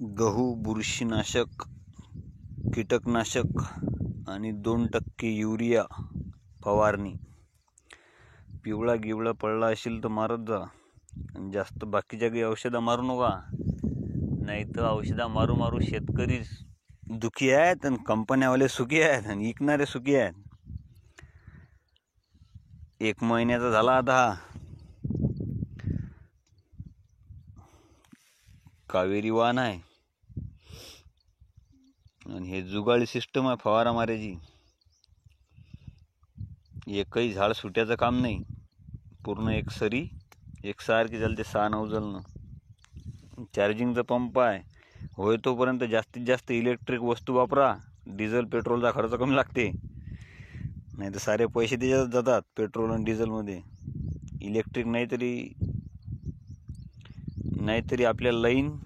गहू बुरशीनाशक, कीटकनाशक आणि 2% युरिया फवारणी. पिवळा गिवळा पडला असेल तर मारत जा. आणि जास्त बाकीच्या काही औषधं मारू नका, नाही तर औषधं मारू मारू शेतकरी दुखी आहेत आणि कंपन्यावाले सुखी आहेत आणि विकणारे सुखी आहेत. 1 महिन्याचा झाला आता हा. कावेरी वाहन आहे आणि हे जुगाळी सिस्टम आहे फवारा मारायची. एकही झाड सुट्याचं काम नाही, पूर्ण एक सरी एकसारखी चालते 6-9 जलनं. चार्जिंगचा पंप आहे, होय तोपर्यंत जास्तीत जास्त इलेक्ट्रिक वस्तू वापरा. डिझेल पेट्रोलचा खर्च कमी लागते, नाही तर सारे पैसे त्याच्यात जातात पेट्रोल आणि डिझेलमध्ये. इलेक्ट्रिक नाहीतरी आपल्या लाईन